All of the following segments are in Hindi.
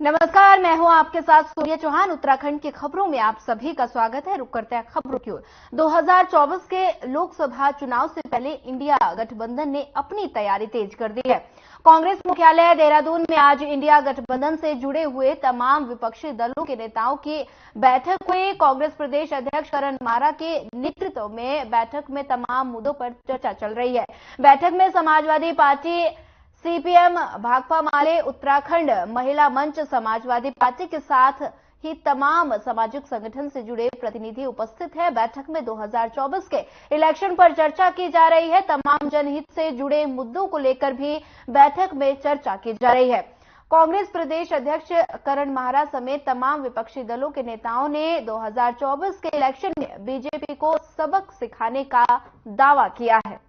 नमस्कार, मैं हूं आपके साथ सूर्य चौहान। उत्तराखंड की खबरों में आप सभी का स्वागत है। रुक करते हैं खबरों की ओर। 2024 के लोकसभा चुनाव से पहले इंडिया गठबंधन ने अपनी तैयारी तेज कर दी है। कांग्रेस मुख्यालय देहरादून में आज इंडिया गठबंधन से जुड़े हुए तमाम विपक्षी दलों के नेताओं की बैठक हुई। कांग्रेस प्रदेश अध्यक्ष करण मारा के नेतृत्व में बैठक में तमाम मुद्दों पर चर्चा चल रही है। बैठक में समाजवादी पार्टी, सीपीएम, भाकपा माले, उत्तराखंड महिला मंच, समाजवादी पार्टी के साथ ही तमाम सामाजिक संगठन से जुड़े प्रतिनिधि उपस्थित हैं। बैठक में 2024 के इलेक्शन पर चर्चा की जा रही है। तमाम जनहित से जुड़े मुद्दों को लेकर भी बैठक में चर्चा की जा रही है। कांग्रेस प्रदेश अध्यक्ष करण मारा समेत तमाम विपक्षी दलों के नेताओं ने 2024 के इलेक्शन में बीजेपी को सबक सिखाने का दावा किया है।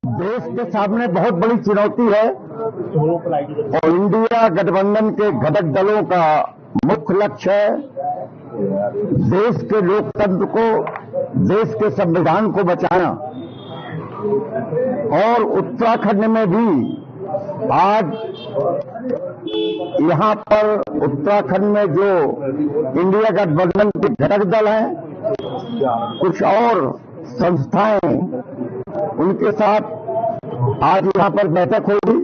देश के सामने बहुत बड़ी चुनौती है और इंडिया गठबंधन के घटक दलों का मुख्य लक्ष्य है देश के लोकतंत्र को, देश के संविधान को बचाना। और उत्तराखंड में भी आज यहां पर उत्तराखंड में जो इंडिया गठबंधन के घटक दल हैं, कुछ और संस्थाएं, उनके साथ आज यहां पर बैठक होगी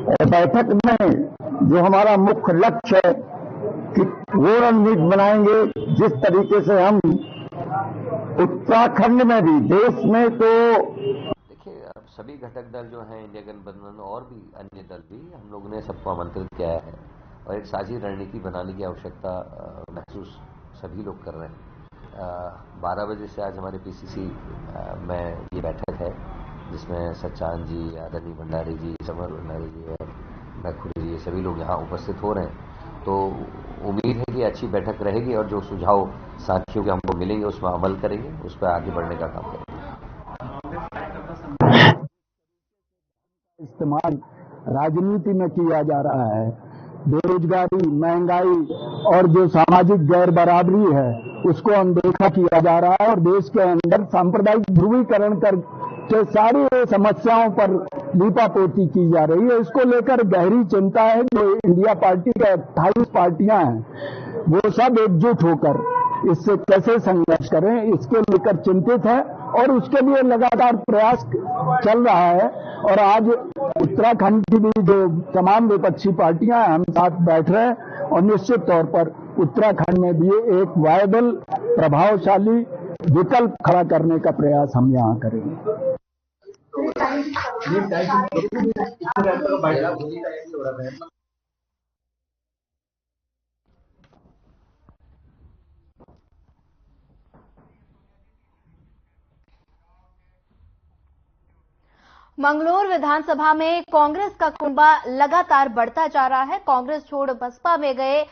और बैठक में जो हमारा मुख्य लक्ष्य है कि वो रणनीति बनाएंगे जिस तरीके से हम उत्तराखंड में भी, देश में तो देखिए, अब सभी घटक दल जो हैं, इंडिया गठबंधन और भी अन्य दल भी, हम लोगों ने सबको आमंत्रित किया है और एक साझी रणनीति बनाने की आवश्यकता महसूस सभी लोग कर रहे हैं। 12 बजे से आज हमारे पीसीसी में ये बैठक है जिसमें सच्चान जी, आदरणीय भंडारी जी, समर भंडारी जी और मैखुरी जी, ये सभी लोग यहाँ उपस्थित हो रहे हैं। तो उम्मीद है कि अच्छी बैठक रहेगी और जो सुझाव साथियों के हमको मिलेंगे उसमें अमल करेंगे, उस पर आगे बढ़ने का काम करेंगे। इस्तेमाल राजनीति में किया जा रहा है। बेरोजगारी, महंगाई और जो सामाजिक गैर बराबरी है उसको अनदेखा किया जा रहा है और देश के अंदर सांप्रदायिक ध्रुवीकरण के सारी समस्याओं पर लीपापोती की जा रही है। इसको लेकर गहरी चिंता है। जो इंडिया पार्टी के 28 पार्टियां हैं वो सब एकजुट होकर इससे कैसे संघर्ष करें, इसके लेकर चिंतित है और उसके लिए लगातार प्रयास चल रहा है। और आज उत्तराखंड की भी जो तमाम विपक्षी पार्टियां हैं, हम साथ बैठ रहे हैं और निश्चित तौर पर उत्तराखंड में भी एक वायबल, प्रभावशाली विकल्प खड़ा करने का प्रयास हम यहां करेंगे। मंगलूर विधानसभा में कांग्रेस का कुनबा लगातार बढ़ता जा रहा है। कांग्रेस छोड़ बसपा में गए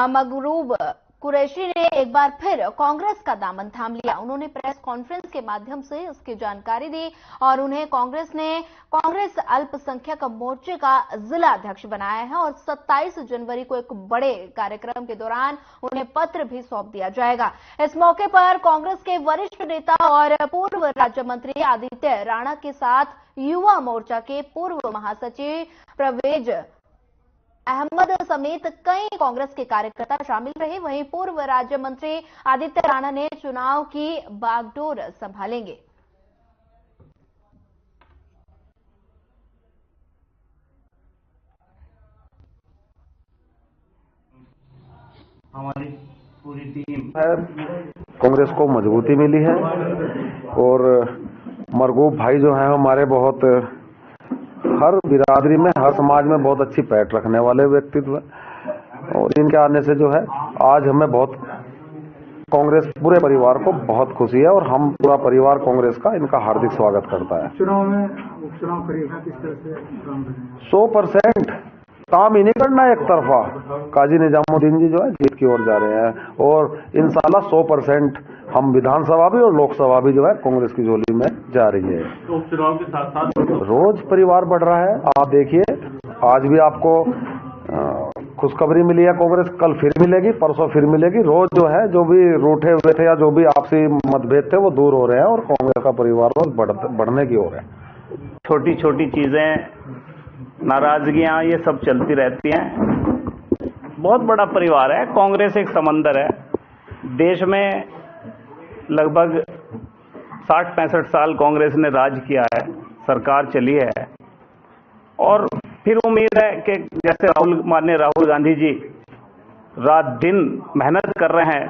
मगरूब कुरैशी ने एक बार फिर कांग्रेस का दामन थाम लिया। उन्होंने प्रेस कॉन्फ्रेंस के माध्यम से उसकी जानकारी दी और उन्हें कांग्रेस अल्पसंख्यक मोर्चे का जिला अध्यक्ष बनाया है और 27 जनवरी को एक बड़े कार्यक्रम के दौरान उन्हें पत्र भी सौंप दिया जाएगा। इस मौके पर कांग्रेस के वरिष्ठ नेता और पूर्व राज्य मंत्री आदित्य राणा के साथ युवा मोर्चा के पूर्व महासचिव परवेज अहमद समेत कई कांग्रेस के कार्यकर्ता शामिल रहे। वहीं पूर्व राज्य मंत्री आदित्य राणा ने चुनाव की बागडोर संभालेंगे। हमारी पूरी टीम कांग्रेस को मजबूती मिली है और मरगूब भाई जो हैं हमारे बहुत हर बिरादरी में, हर समाज में बहुत अच्छी पैठ रखने वाले व्यक्तित्व और इनके आने से जो है आज हमें बहुत, कांग्रेस पूरे परिवार को बहुत खुशी है और हम पूरा परिवार कांग्रेस का इनका हार्दिक स्वागत करता है। चुनाव में उपचुनाव करेगा, किस तरह से काम करेंगे? 100% काम ही नहीं करना एक तरफा। काजी निजामुद्दीन जी जो है जीत की ओर जा रहे हैं और इंशाल्लाह 100% हम विधानसभा भी और लोकसभा भी जो है कांग्रेस की झोली में जा रही है। तो उपचुनाव के साथ साथ रोज परिवार बढ़ रहा है। आप देखिए, आज भी आपको खुशखबरी मिली है कांग्रेस कल फिर मिलेगी, परसों फिर मिलेगी। रोज जो है, जो भी रूठे हुए थे या जो भी आपसी मतभेद थे वो दूर हो रहे हैं और कांग्रेस का परिवार रोज बढ़ने की ओर है। छोटी छोटी चीजें, नाराजगियां, ये सब चलती रहती हैं। बहुत बड़ा परिवार है कांग्रेस, एक समंदर है। देश में लगभग 60-65 साल कांग्रेस ने राज किया है, सरकार चली है, और फिर उम्मीद है कि जैसे माननीय राहुल गांधी जी रात दिन मेहनत कर रहे हैं,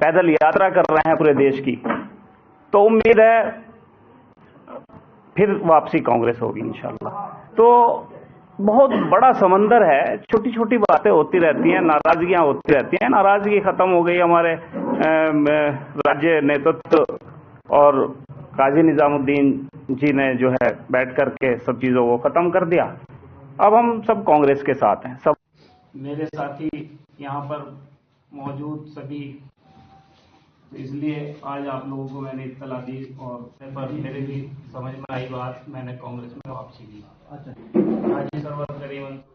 पैदल यात्रा कर रहे हैं पूरे देश की, तो उम्मीद है फिर वापसी कांग्रेस होगी इंशाल्लाह। तो बहुत बड़ा समंदर है, छोटी छोटी बातें होती रहती हैं, नाराजगियां होती रहती हैं। नाराजगी खत्म हो गई, हमारे राज्य नेतृत्व और काजी निजामुद्दीन जी ने जो है बैठ करके सब चीजों को खत्म कर दिया। अब हम सब कांग्रेस के साथ हैं। सब मेरे साथी यहाँ पर मौजूद सभी, तो इसलिए आज आप लोगों को मैंने इत्तला दी और पर मेरे भी समझ में आई बात, मैंने कांग्रेस में वापसी की। राज्य सर्वोदयी मंत्री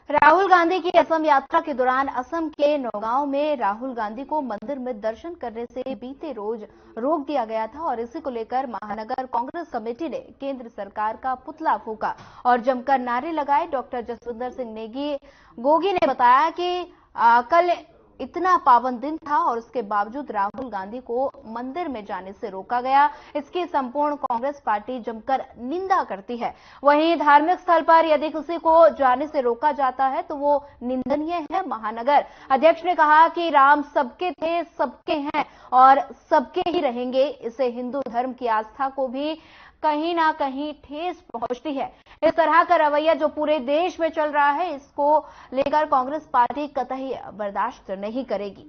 राहुल गांधी की असम यात्रा के दौरान असम के नौगांव में राहुल गांधी को मंदिर में दर्शन करने से बीते रोज रोक दिया गया था और इसी को लेकर महानगर कांग्रेस कमेटी ने केंद्र सरकार का पुतला फूंका और जमकर नारे लगाए। डॉक्टर जसविंदर सिंह गोगी ने बताया कि कल इतना पावन दिन था और उसके बावजूद राहुल गांधी को मंदिर में जाने से रोका गया। इसकी संपूर्ण कांग्रेस पार्टी जमकर निंदा करती है। वहीं धार्मिक स्थल पर यदि किसी को जाने से रोका जाता है तो वो निंदनीय है। महानगर अध्यक्ष ने कहा कि राम सबके थे, सबके हैं और सबके ही रहेंगे। इससे हिंदू धर्म की आस्था को भी कहीं ना कहीं ठेस पहुंचती है। इस तरह का रवैया जो पूरे देश में चल रहा है, इसको लेकर कांग्रेस पार्टी कतई बर्दाश्त नहीं करेगी।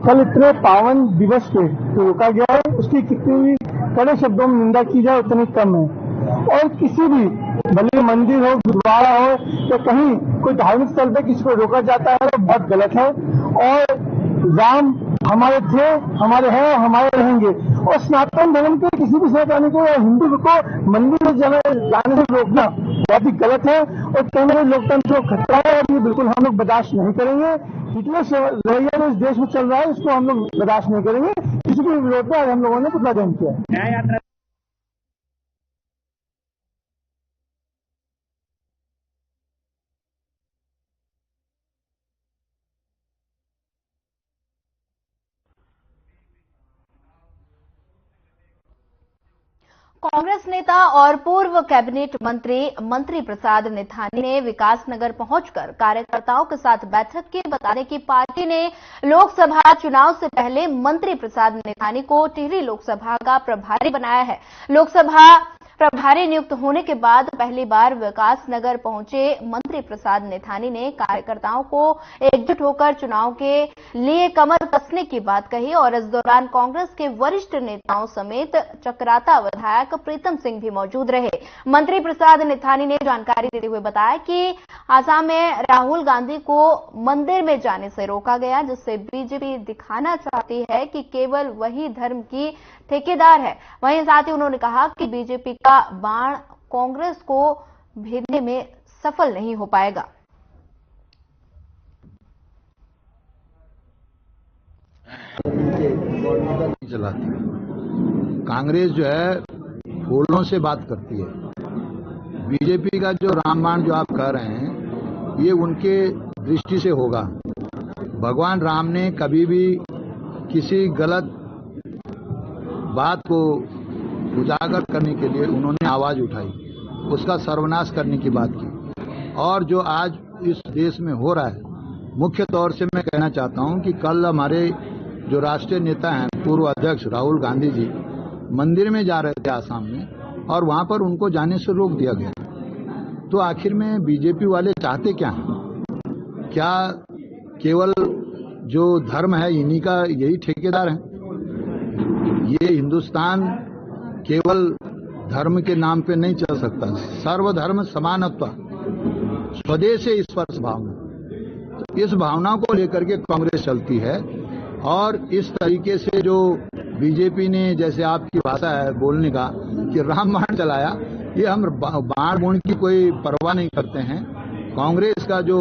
कल इतने पावन दिवस पे जो रोका गया है, उसकी कितनी भी कड़े शब्दों में निंदा की जाए उतनी कम है। और किसी भी भले मंदिर हो, गुरुद्वारा हो या कहीं कोई धार्मिक स्थल पे किसी को रोका जाता है तो बहुत गलत है। और राम हमारे थे, हमारे हैं, हमारे रहेंगे। और सनातन धर्म के किसी भी सनातनी को या हिंदू को मंदिर में जाने से रोकना बहुत ही गलत है और कहीं ना कहीं लोकतंत्र को खतरा है और ये बिल्कुल हम लोग बर्दाश्त नहीं करेंगे। जितने रवैया जो इस देश में चल रहा है इसको हम लोग बर्दाश्त नहीं करेंगे। किसी के विरोध में आज हम लोगों ने पुतला दहन किया। कांग्रेस नेता और पूर्व कैबिनेट मंत्री प्रसाद निथानी ने विकासनगर पहुंचकर कार्यकर्ताओं के साथ बैठक की। बता दें कि पार्टी ने लोकसभा चुनाव से पहले मंत्री प्रसाद निथानी को टिहरी लोकसभा का प्रभारी बनाया है। लोकसभा प्रभारी नियुक्त होने के बाद पहली बार विकासनगर पहुंचे मंत्री प्रसाद निथानी ने कार्यकर्ताओं को एकजुट होकर चुनाव के लिए कमर कसने की बात कही और इस दौरान कांग्रेस के वरिष्ठ नेताओं समेत चक्राता विधायक प्रीतम सिंह भी मौजूद रहे। मंत्री प्रसाद निथानी ने जानकारी देते हुए बताया कि आसाम में राहुल गांधी को मंदिर में जाने से रोका गया, जिससे बीजेपी दिखाना चाहती है कि केवल वही धर्म की ठेकेदार है। वहीं साथ ही उन्होंने कहा कि बीजेपी का बाण कांग्रेस को भेदने में सफल नहीं हो पाएगा। चलाती कांग्रेस जो है फूलों से बात करती है। बीजेपी का जो रामबाण जो आप कह रहे हैं ये उनके दृष्टि से होगा। भगवान राम ने कभी भी किसी गलत बात को उजागर करने के लिए उन्होंने आवाज उठाई, उसका सर्वनाश करने की बात की। और जो आज इस देश में हो रहा है, मुख्य तौर से मैं कहना चाहता हूं कि कल हमारे जो राष्ट्रीय नेता हैं, पूर्व अध्यक्ष राहुल गांधी जी मंदिर में जा रहे थे आसाम में और वहां पर उनको जाने से रोक दिया गया। तो आखिर में बीजेपी वाले चाहते क्या हैं? क्या केवल जो धर्म है इन्हीं का यही ठेकेदार है? ये हिंदुस्तान केवल धर्म के नाम पे नहीं चल सकता। सर्वधर्म समानत्व स्वदेश स्पर्श भावना, तो इस भावना को लेकर के कांग्रेस चलती है। और इस तरीके से जो बीजेपी ने, जैसे आपकी भाषा है बोलने का, कि रामबाण चलाया, ये हम बाण बूण की कोई परवाह नहीं करते हैं। कांग्रेस का जो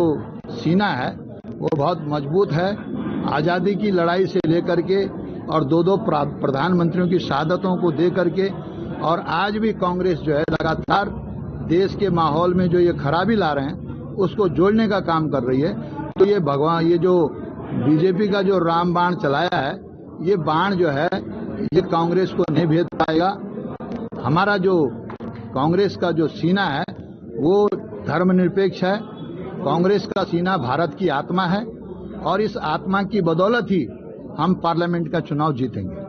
सीना है वो बहुत मजबूत है। आजादी की लड़ाई से लेकर के और दो प्रधानमंत्रियों की शहादतों को दे करके, और आज भी कांग्रेस जो है लगातार देश के माहौल में जो ये खराबी ला रहे हैं उसको जोड़ने का काम कर रही है। तो ये जो बीजेपी का जो राम बाण चलाया है, ये बाण जो है ये कांग्रेस को नहीं भेद पाएगा। हमारा जो कांग्रेस का जो सीना है वो धर्मनिरपेक्ष है। कांग्रेस का सीना भारत की आत्मा है और इस आत्मा की बदौलत ही हम पार्लियामेंट का चुनाव जीतेंगे।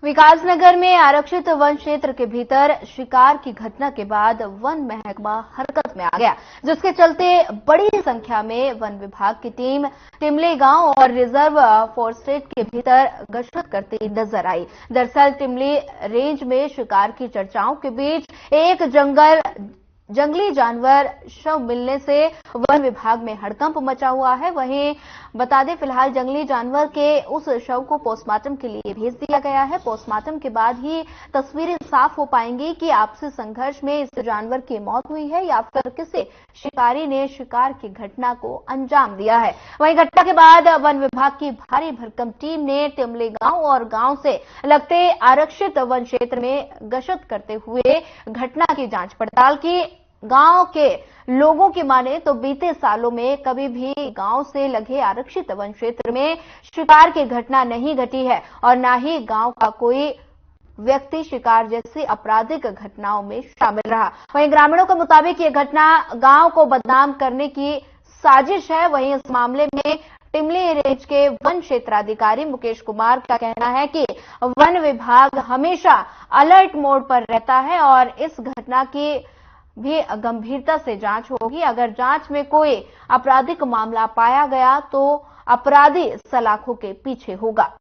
विकासनगर में आरक्षित वन क्षेत्र के भीतर शिकार की घटना के बाद वन महकमा हरकत में आ गया, जिसके चलते बड़ी संख्या में वन विभाग की टीम टिमली गांव और रिजर्व फॉरेस्ट के भीतर गश्त करती नजर आई। दरअसल टिमली रेंज में शिकार की चर्चाओं के बीच एक जंगली जानवर शव मिलने से वन विभाग में हड़कंप मचा हुआ है। वहीं बता दें, फिलहाल जंगली जानवर के उस शव को पोस्टमार्टम के लिए भेज दिया गया है। पोस्टमार्टम के बाद ही तस्वीरें साफ हो पाएंगी कि आपसी संघर्ष में इस जानवर की मौत हुई है या फिर किसी शिकारी ने शिकार की घटना को अंजाम दिया है। वहीं घटना के बाद वन विभाग की भारी भरकम टीम ने टिमली गांव और गांव से लगते आरक्षित वन क्षेत्र में गश्त करते हुए घटना की जांच पड़ताल की। गांव के लोगों की माने तो बीते सालों में कभी भी गांव से लगे आरक्षित वन क्षेत्र में शिकार की घटना नहीं घटी है और न ही गांव का कोई व्यक्ति शिकार जैसी आपराधिक घटनाओं में शामिल रहा। वहीं ग्रामीणों के मुताबिक ये घटना गांव को बदनाम करने की साजिश है। वहीं इस मामले में टिमली रेंज के वन क्षेत्राधिकारी मुकेश कुमार का कहना है कि वन विभाग हमेशा अलर्ट मोड पर रहता है और इस घटना की भी गंभीरता से जांच होगी। अगर जांच में कोई आपराधिक मामला पाया गया तो अपराधी सलाखों के पीछे होगा।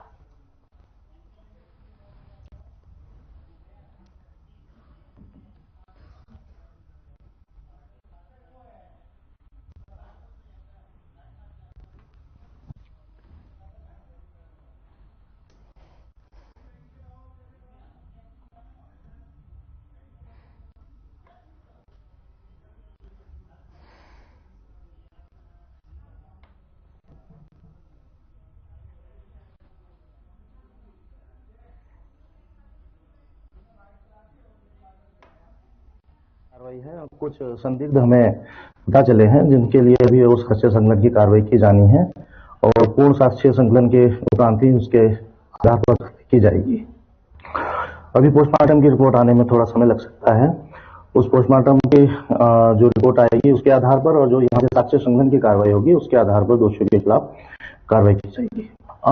कार्रवाई है और कुछ संदिग्ध हमें पता चले हैं जिनके लिए भी उस साक्ष्य संकलन की कार्रवाई की जानी है और पूर्ण साक्ष्य संकलन के उपरांत ही उसके आधार पर की जाएगी। अभी पोस्टमार्टम की रिपोर्ट आने में थोड़ा समय लग सकता है। उस पोस्टमार्टम की जो रिपोर्ट आएगी उसके आधार पर और जो यहाँ से साक्ष्य संकलन की कार्रवाई होगी उसके आधार पर दोषियों के खिलाफ कार्रवाई की जाएगी।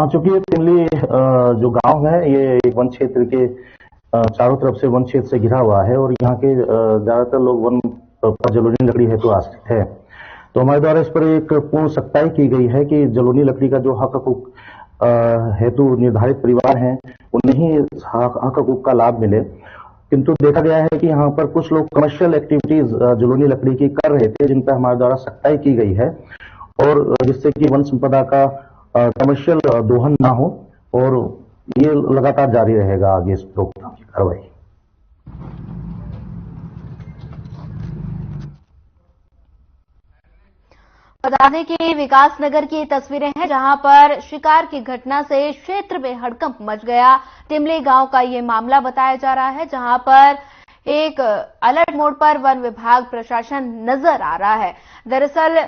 चूंकि टिमली जो गाँव है ये एक वन क्षेत्र के चारों तरफ से वन क्षेत्र से घिरा हुआ है और यहाँ के ज्यादातर लोग वन पर जलोनी लकड़ी हेतु आश्रित है। तो हमारे द्वारा इस पर एक पूर्ण सख्ताई की गई है कि जलोनी लकड़ी का जो हक हकूक हेतु निर्धारित परिवार हैं उन्हें ही हक हकूक का लाभ मिले। किंतु देखा गया है कि यहाँ पर कुछ लोग कमर्शियल एक्टिविटीज जलोनी लकड़ी की कर रहे थे जिन पर हमारे द्वारा सख्ताई की गई है और जिससे कि वन संपदा का कमर्शियल दोहन ना हो और ये लगातार जारी रहेगा आगे इस रोकथाम की कार्रवाई। बता दें कि विकासनगर की तस्वीरें हैं जहां पर शिकार की घटना से क्षेत्र में हड़कंप मच गया। टिमली गांव का ये मामला बताया जा रहा है जहां पर एक अलर्ट मोड पर वन विभाग प्रशासन नजर आ रहा है। दरअसल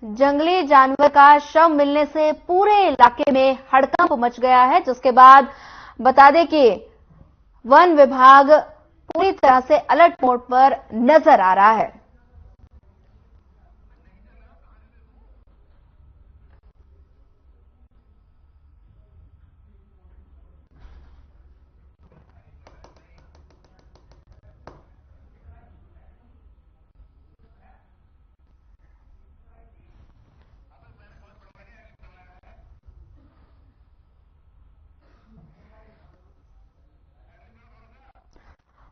जंगली जानवर का शव मिलने से पूरे इलाके में हड़कंप मच गया है, जिसके बाद बता दें कि वन विभाग पूरी तरह से अलर्ट मोड पर नजर आ रहा है।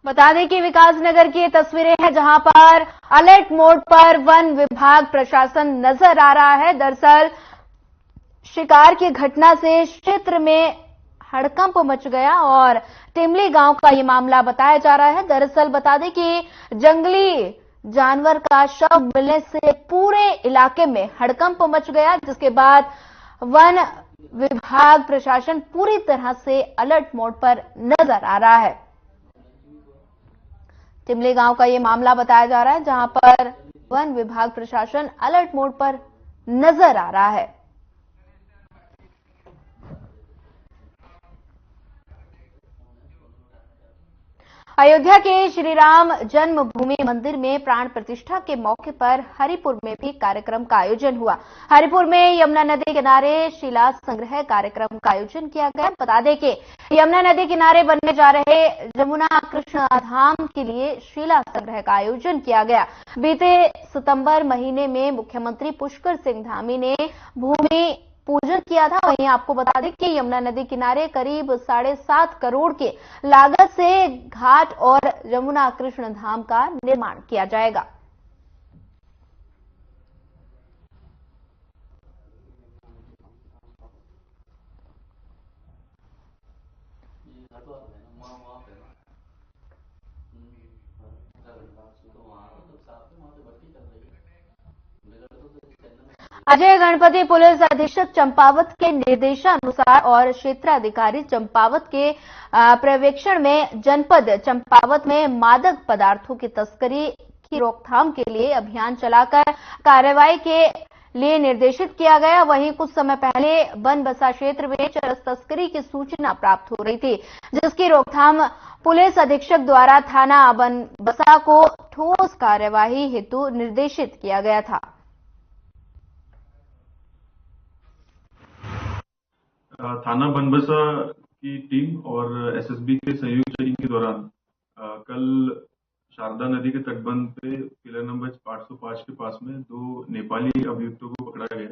बता दें कि विकासनगर की तस्वीरें हैं जहां पर अलर्ट मोड पर वन विभाग प्रशासन नजर आ रहा है। दरअसल शिकार की घटना से क्षेत्र में हड़कंप मच गया और टिमली गांव का ये मामला बताया जा रहा है। दरअसल बता दें कि जंगली जानवर का शव मिलने से पूरे इलाके में हड़कंप मच गया, जिसके बाद वन विभाग प्रशासन पूरी तरह से अलर्ट मोड पर नजर आ रहा है। टिमली गांव का ये मामला बताया जा रहा है जहां पर वन विभाग प्रशासन अलर्ट मोड पर नजर आ रहा है। अयोध्या के श्री राम जन्मभूमि मंदिर में प्राण प्रतिष्ठा के मौके पर हरिपुर में भी कार्यक्रम का आयोजन हुआ। हरिपुर में यमुना नदी किनारे शिला संग्रह कार्यक्रम का आयोजन किया गया। बता दें कि यमुना नदी किनारे बनने जा रहे जमुना कृष्ण धाम के लिए शिला संग्रह का आयोजन किया गया। बीते सितंबर महीने में मुख्यमंत्री पुष्कर सिंह धामी ने भूमि पूजन किया था। वहीं आपको बता दें कि यमुना नदी किनारे करीब 7.5 करोड़ के लागत से घाट और यमुना कृष्ण धाम का निर्माण किया जाएगा। अजय गणपति पुलिस अधीक्षक चंपावत के निर्देशानुसार और क्षेत्राधिकारी चंपावत के पर्यवेक्षण में जनपद चंपावत में मादक पदार्थों की तस्करी की रोकथाम के लिए अभियान चलाकर कार्रवाई के लिए निर्देशित किया गया। वहीं कुछ समय पहले बनबसा क्षेत्र में चरस तस्करी की सूचना प्राप्त हो रही थी, जिसकी रोकथाम पुलिस अधीक्षक द्वारा थाना बनबसा को ठोस कार्यवाही हेतु निर्देशित किया गया था। थाना बनबसा की टीम और एसएसबी के संयुक्त चेकिंग के दौरान कल शारदा नदी के तटबंध पे पिलर नंबर 805 के पास में 2 नेपाली अभियुक्तों को पकड़ा गया,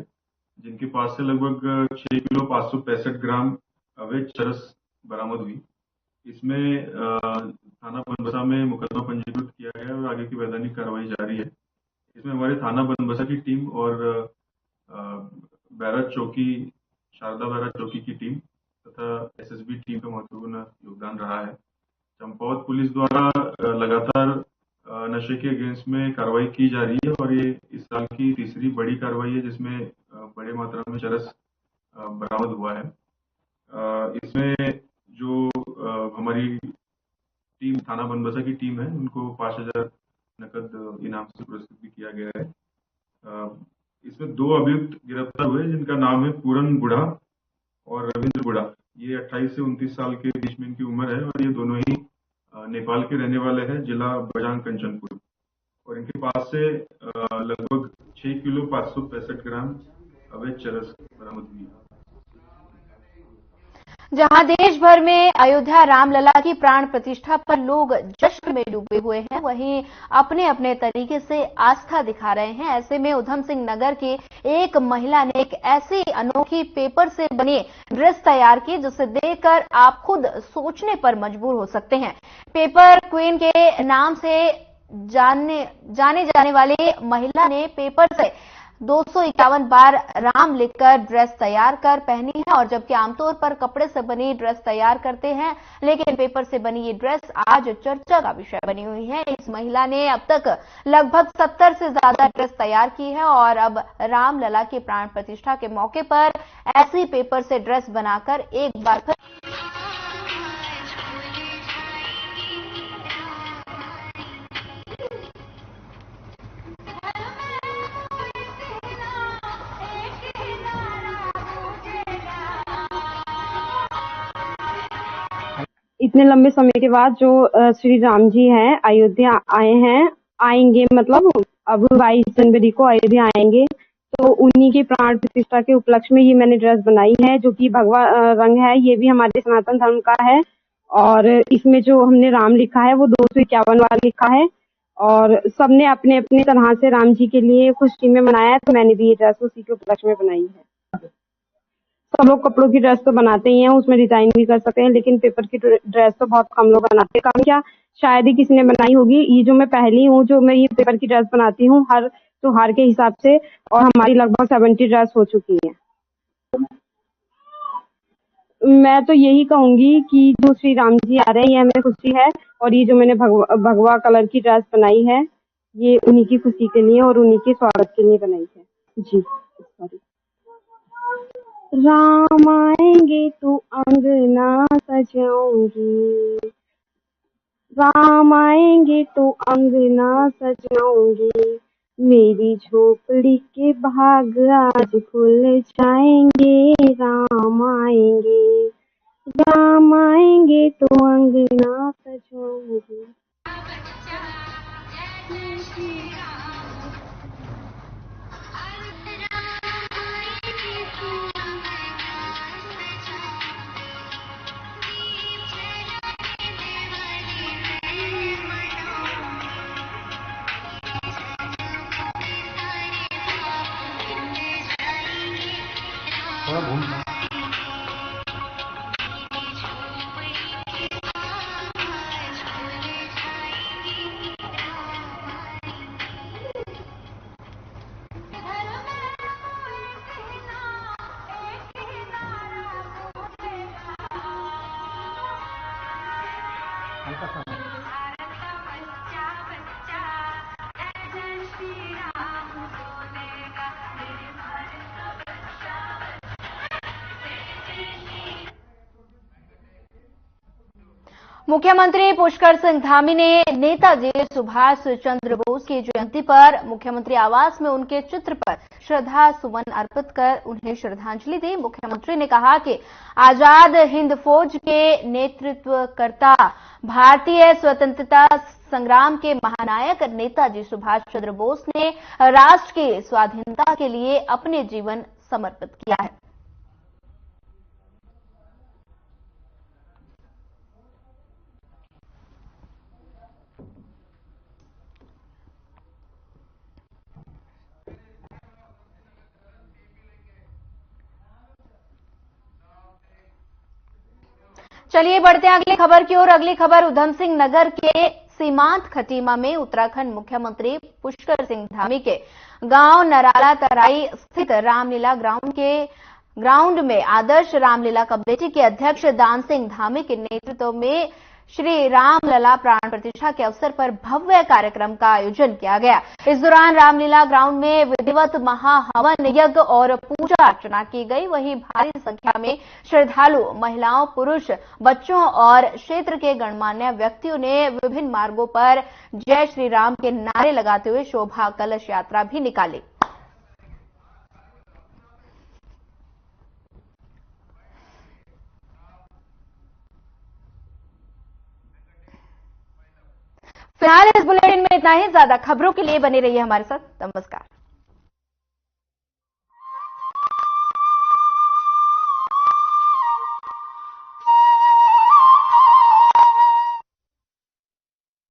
जिनके पास से लगभग 6 किलो 565 ग्राम अवैध चरस बरामद हुई। इसमें थाना बनबसा में मुकदमा पंजीकृत किया गया और आगे की वैधानिक कार्रवाई जारी है। इसमें हमारे थाना बनबसा की टीम और बैरक चौकी शारदा बैरक चौकी की टीम तथा एसएसबी टीम का महत्वपूर्ण योगदान रहा है। चंपावत पुलिस द्वारा लगातार नशे के अगेंस्ट में कार्रवाई की जा रही है और ये इस साल की तीसरी बड़ी कार्रवाई है जिसमें बड़े मात्रा में चरस बरामद हुआ है। इसमें जो हमारी टीम थाना बनबसा की टीम है उनको 5000 नकद इनाम से पुरस्कृत भी किया गया है। इसमें 2 अभियुक्त गिरफ्तार हुए जिनका नाम है पूरन बुढ़ा और रविंद्र बुढ़ा। ये 28 से 29 साल के बीच में इनकी उम्र है और ये दोनों ही नेपाल के रहने वाले हैं, जिला बजांग कंचनपुर। और इनके पास से लगभग 6 किलो 565 ग्राम अवैध चरस बरामद हुई है। जहां देश भर में अयोध्या रामलला की प्राण प्रतिष्ठा पर लोग जश्न में डूबे हुए हैं, वहीं अपने अपने तरीके से आस्था दिखा रहे हैं। ऐसे में उधम सिंह नगर की एक महिला ने एक ऐसी अनोखी पेपर से बनी ड्रेस तैयार की जिसे देखकर आप खुद सोचने पर मजबूर हो सकते हैं। पेपर क्वीन के नाम से जाने जाने वाली महिला ने पेपर से 251 बार राम लिखकर ड्रेस तैयार कर पहनी है। और जबकि आमतौर पर कपड़े से बनी ड्रेस तैयार करते हैं, लेकिन पेपर से बनी ये ड्रेस आज चर्चा का विषय बनी हुई है। इस महिला ने अब तक लगभग 70 से ज्यादा ड्रेस तैयार की है और अब रामलला की प्राण प्रतिष्ठा के मौके पर ऐसी पेपर से ड्रेस बनाकर एक बार फिर इतने लंबे समय के बाद जो श्री राम जी हैं अयोध्या आएंगे मतलब अब 22 जनवरी को अयोध्या आएंगे, तो उन्हीं के प्राण प्रतिष्ठा के उपलक्ष्य में ये मैंने ड्रेस बनाई है जो कि भगवा रंग है। ये भी हमारे सनातन धर्म का है और इसमें जो हमने राम लिखा है वो 251 बार लिखा है और सबने अपने अपने तरह से राम जी के लिए खुशी में मनाया है, तो मैंने भी ये ड्रेस उसी के उपलक्ष्य में बनाई है। सब लोग कपड़ों की ड्रेस तो बनाते ही हैं, उसमें डिजाइन भी कर सकते हैं, लेकिन पेपर की ड्रेस तो बहुत कम लोग बनाते हैं। कम क्या, शायद ही किसी ने बनाई होगी। ये जो मैं पहली हूँ जो मैं ये पेपर की ड्रेस बनाती हूँ हर त्योहार के हिसाब से, और हमारी लगभग 70 ड्रेस हो चुकी है। मैं तो यही कहूंगी कि जो श्री राम जी आ रहे हैं, ये हमें खुशी है, और ये जो मैंने भगवा कलर की ड्रेस बनाई है, ये उन्हीं की खुशी के लिए और उन्हीं के स्वागत के लिए बनाई है। जी सॉरी। राम आएंगे तो अंगना सजाऊंगी, राम आएंगे तो अंगना सजाऊंगी, मेरी झोपड़ी के भाग आज खुल जाएंगे। राम आएंगे, राम आएंगे तो अंगना सजाऊंगी। मुख्यमंत्री पुष्कर सिंह धामी ने नेताजी सुभाष चंद्र बोस की जयंती पर मुख्यमंत्री आवास में उनके चित्र पर श्रद्धा सुमन अर्पित कर उन्हें श्रद्धांजलि दी। मुख्यमंत्री ने कहा कि आजाद हिंद फौज के नेतृत्वकर्ता, भारतीय स्वतंत्रता संग्राम के महानायक नेताजी सुभाष चंद्र बोस ने राष्ट्र की स्वाधीनता के लिए अपने जीवन समर्पित किया है। चलिए बढ़ते हैं अगली खबर की ओर। अगली खबर उधम सिंह नगर के सीमांत खटीमा में उत्तराखंड मुख्यमंत्री पुष्कर सिंह धामी के गांव नराला तराई स्थित रामलीला ग्राउंड में आदर्श रामलीला कमेटी के अध्यक्ष दान सिंह धामी के नेतृत्व में श्री रामलला प्राण प्रतिष्ठा के अवसर पर भव्य कार्यक्रम का आयोजन किया गया। इस दौरान रामलीला ग्राउंड में विधिवत महाहवन यज्ञ और पूजा अर्चना की गई। वहीं भारी संख्या में श्रद्धालु, महिलाओं, पुरुष, बच्चों और क्षेत्र के गणमान्य व्यक्तियों ने विभिन्न मार्गों पर जय श्री राम के नारे लगाते हुए शोभा कलश यात्रा भी निकाली। फिलहाल इस बुलेटिन में इतना ही। ज्यादा खबरों के लिए बने रहिए हमारे साथ। नमस्कार।